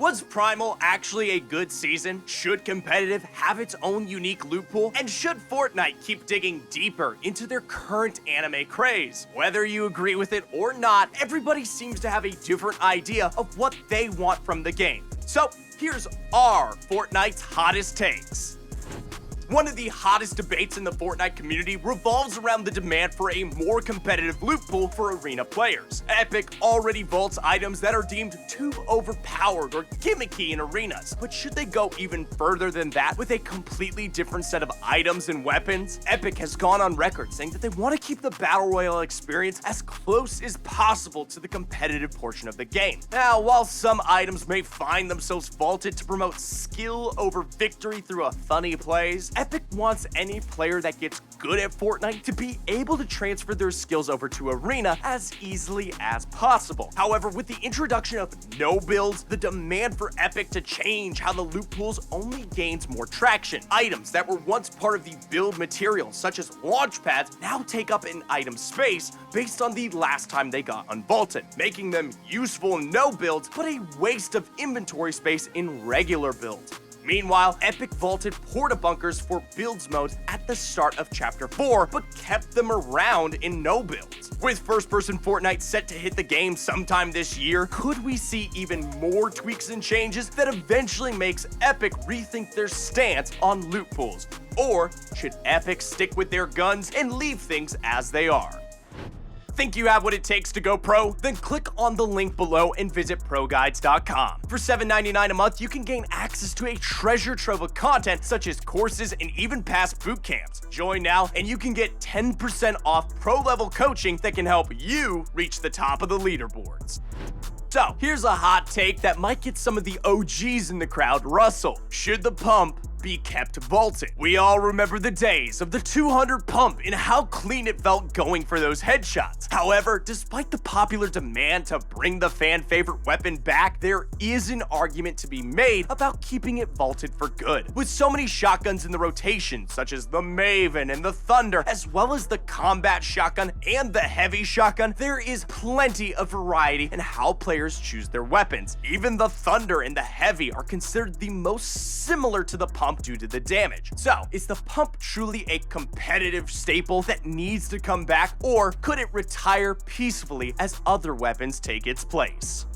Was Primal actually a good season? Should competitive have its own unique loot pool? And should Fortnite keep digging deeper into their current anime craze? Whether you agree with it or not, everybody seems to have a different idea of what they want from the game. So here's our Fortnite's hottest takes. One of the hottest debates in the Fortnite community revolves around the demand for a more competitive loot pool for arena players. Epic already vaults items that are deemed too overpowered or gimmicky in arenas, but should they go even further than that with a completely different set of items and weapons? Epic has gone on record saying that they want to keep the Battle Royale experience as close as possible to the competitive portion of the game. Now, while some items may find themselves vaulted to promote skill over victory through a funny plays, Epic wants any player that gets good at Fortnite to be able to transfer their skills over to Arena as easily as possible. However, with the introduction of no builds, the demand for Epic to change how the loot pools only gains more traction. Items that were once part of the build material, such as launch pads, now take up an item space based on the last time they got unvaulted, making them useful in no builds, but a waste of inventory space in regular builds. Meanwhile, Epic vaulted porta bunkers for builds mode at the start of Chapter 4, but kept them around in no builds. With first-person Fortnite set to hit the game sometime this year, could we see even more tweaks and changes that eventually makes Epic rethink their stance on loot pools? Or should Epic stick with their guns and leave things as they are? Think you have what it takes to go pro? Then click on the link below and visit ProGuides.com. For $7.99 a month, you can gain access to a treasure trove of content such as courses and even past boot camps. Join now and you can get 10% off pro-level coaching that can help you reach the top of the leaderboards. So, here's a hot take that might get some of the OGs in the crowd rustle. Should the pump be kept vaulted? We all remember the days of the 200 pump and how clean it felt going for those headshots. However, despite the popular demand to bring the fan favorite weapon back, there is an argument to be made about keeping it vaulted for good. With so many shotguns in the rotation, such as the Maven and the Thunder, as well as the combat shotgun and the heavy shotgun, there is plenty of variety in how players choose their weapons. Even the Thunder and the Heavy are considered the most similar to the pump due to the damage. So, is the pump truly a competitive staple that needs to come back, or could it retire peacefully as other weapons take its place?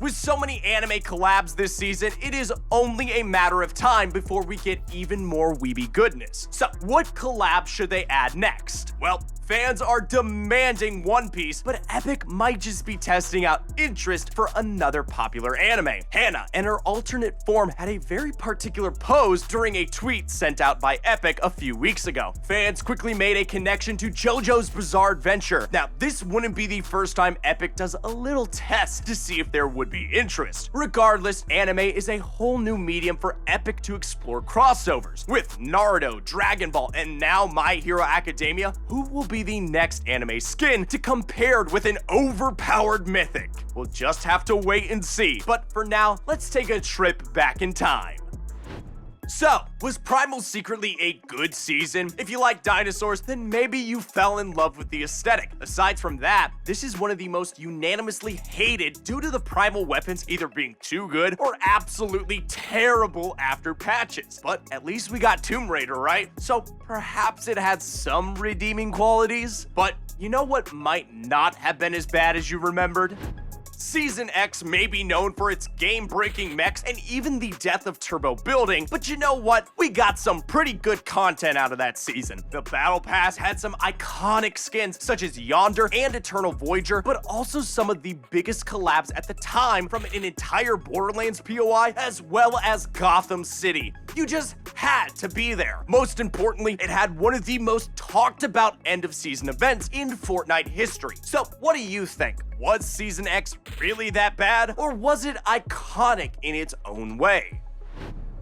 With so many anime collabs this season, it is only a matter of time before we get even more weeby goodness. So, what collab should they add next? Well, fans are demanding One Piece, but Epic might just be testing out interest for another popular anime. Hannah and her alternate form had a very particular pose during a tweet sent out by Epic a few weeks ago. Fans quickly made a connection to JoJo's Bizarre Adventure. Now, this wouldn't be the first time Epic does a little test to see if there would be interest. Regardless, anime is a whole new medium for Epic to explore crossovers. With Naruto, Dragon Ball, and now My Hero Academia, who will be the next anime skin to compared with an overpowered mythic? We'll just have to wait and see. But for now, let's take a trip back in time. So, was Primal secretly a good season? If you like dinosaurs, then maybe you fell in love with the aesthetic. Aside from that, this is one of the most unanimously hated due to the Primal weapons either being too good or absolutely terrible after patches. But at least we got Tomb Raider, right? So perhaps it had some redeeming qualities. But you know what might not have been as bad as you remembered? Season X may be known for its game-breaking mechs and even the death of turbo building, but you know what? We got some pretty good content out of that season. The Battle Pass had some iconic skins such as Yonder and Eternal Voyager, but also some of the biggest collabs at the time from an entire Borderlands POI as well as Gotham City. You just had to be there. Most importantly, it had one of the most talked about end-of-season events in Fortnite history. So what do you think? Was Season X really that bad, or was it iconic in its own way?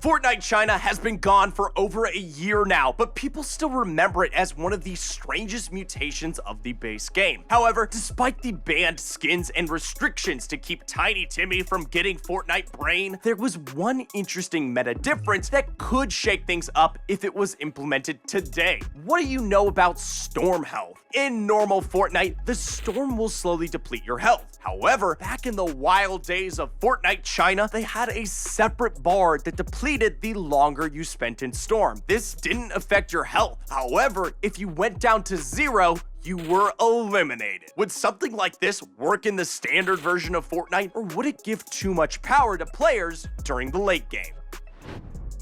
Fortnite China has been gone for over a year now, but people still remember it as one of the strangest mutations of the base game. However, despite the banned skins and restrictions to keep Tiny Timmy from getting Fortnite brain, there was one interesting meta difference that could shake things up if it was implemented today. What do you know about Storm health? In normal Fortnite, the Storm will slowly deplete your health. However, back in the wild days of Fortnite China, they had a separate bar that depleted the longer you spent in Storm. This didn't affect your health. However, if you went down to 0, you were eliminated. Would something like this work in the standard version of Fortnite, or would it give too much power to players during the late game?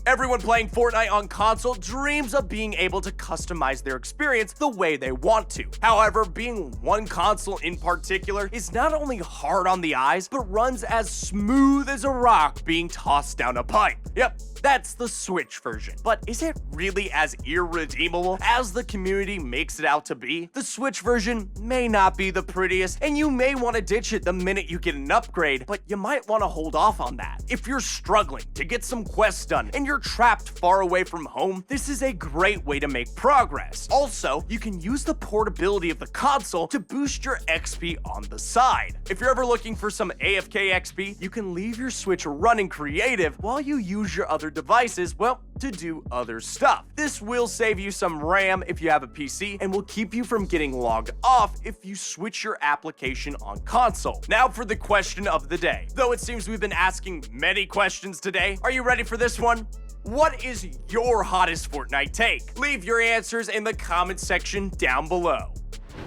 Everyone playing Fortnite on console dreams of being able to customize their experience the way they want to. However, being one console in particular is not only hard on the eyes, but runs as smooth as a rock being tossed down a pipe. Yep, that's the Switch version. But is it really as irredeemable as the community makes it out to be? The Switch version may not be the prettiest, and you may want to ditch it the minute you get an upgrade, but you might want to hold off on that. If you're struggling to get some quests done and you're trapped far away from home, this is a great way to make progress. Also, you can use the portability of the console to boost your XP on the side. If you're ever looking for some AFK XP, you can leave your Switch running creative while you use your other devices, well, to do other stuff. This will save you some RAM if you have a PC and will keep you from getting logged off if you switch your application on console. Now for the question of the day. Though it seems we've been asking many questions today, are you ready for this one? What is your hottest Fortnite take? Leave your answers in the comment section down below.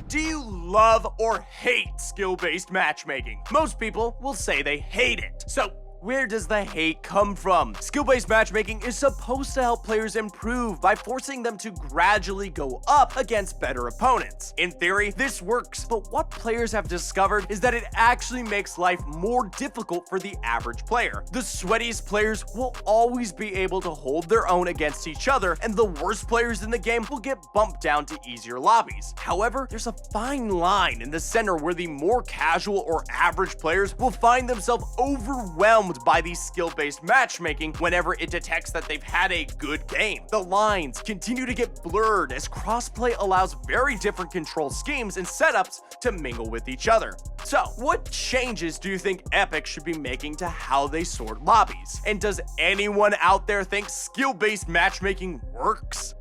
Do you love or hate skill-based matchmaking? Most people will say they hate it. So, where does the hate come from? Skill-based matchmaking is supposed to help players improve by forcing them to gradually go up against better opponents. In theory, this works, but what players have discovered is that it actually makes life more difficult for the average player. The sweatiest players will always be able to hold their own against each other, and the worst players in the game will get bumped down to easier lobbies. However, there's a fine line in the center where the more casual or average players will find themselves overwhelmed by the skill-based matchmaking whenever it detects that they've had a good game. The lines continue to get blurred as crossplay allows very different control schemes and setups to mingle with each other. So, what changes do you think Epic should be making to how they sort lobbies? And does anyone out there think skill-based matchmaking works?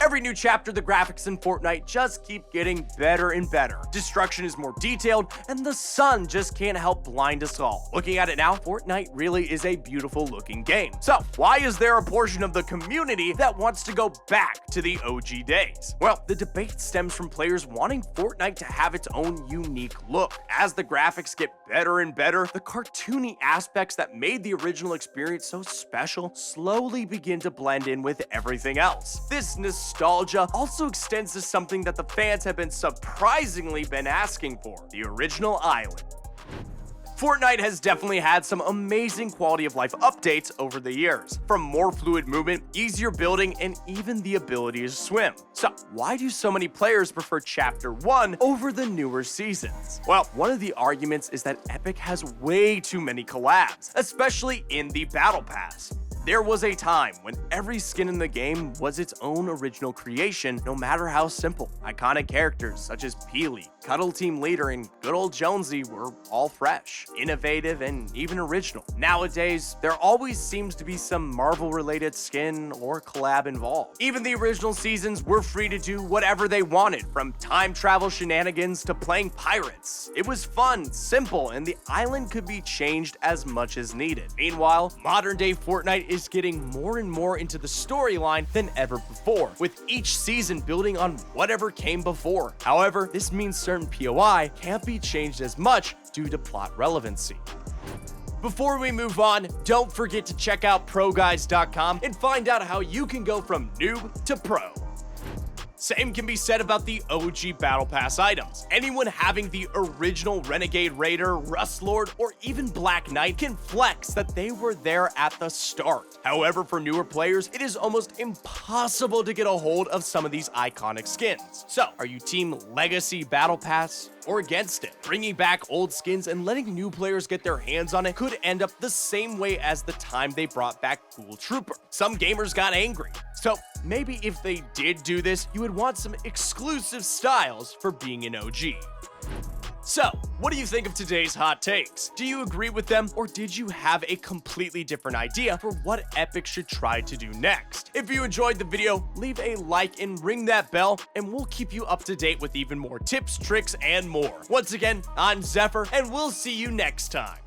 Every new chapter, the graphics in Fortnite just keep getting better and better. Destruction is more detailed, and the sun just can't help blind us all. Looking at it now, Fortnite really is a beautiful looking game. So, why is there a portion of the community that wants to go back to the OG days? Well, the debate stems from players wanting Fortnite to have its own unique look. As the graphics get better and better, the cartoony aspects that made the original experience so special slowly begin to blend in with everything else. This nostalgia also extends to something that the fans have been surprisingly asking for: the original island. Fortnite has definitely had some amazing quality of life updates over the years, from more fluid movement, easier building, and even the ability to swim. So, why do so many players prefer Chapter 1 over the newer seasons? Well, one of the arguments is that Epic has way too many collabs, especially in the Battle Pass. There was a time when every skin in the game was its own original creation, no matter how simple. Iconic characters such as Peely, Cuddle Team Leader, and good old Jonesy were all fresh, innovative, and even original. Nowadays, there always seems to be some Marvel-related skin or collab involved. Even the original seasons were free to do whatever they wanted, from time travel shenanigans to playing pirates. It was fun, simple, and the island could be changed as much as needed. Meanwhile, modern-day Fortnite is getting more and more into the storyline than ever before, with each season building on whatever came before. However, this means certain POI can't be changed as much due to plot relevancy. Before we move on, don't forget to check out ProGuides.com and find out how you can go from noob to pro. Same can be said about the OG Battle Pass items. Anyone having the original Renegade Raider, Rust Lord, or even Black Knight can flex that they were there at the start. However, for newer players, it is almost impossible to get a hold of some of these iconic skins. So, are you team Legacy Battle Pass or against it? Bringing back old skins and letting new players get their hands on it could end up the same way as the time they brought back Ghoul Trooper. Some gamers got angry. So maybe if they did do this, you would want some exclusive styles for being an OG. So, what do you think of today's hot takes? Do you agree with them, or did you have a completely different idea for what Epic should try to do next? If you enjoyed the video, leave a like and ring that bell, and we'll keep you up to date with even more tips, tricks, and more. Once again, I'm Zephyr, and we'll see you next time.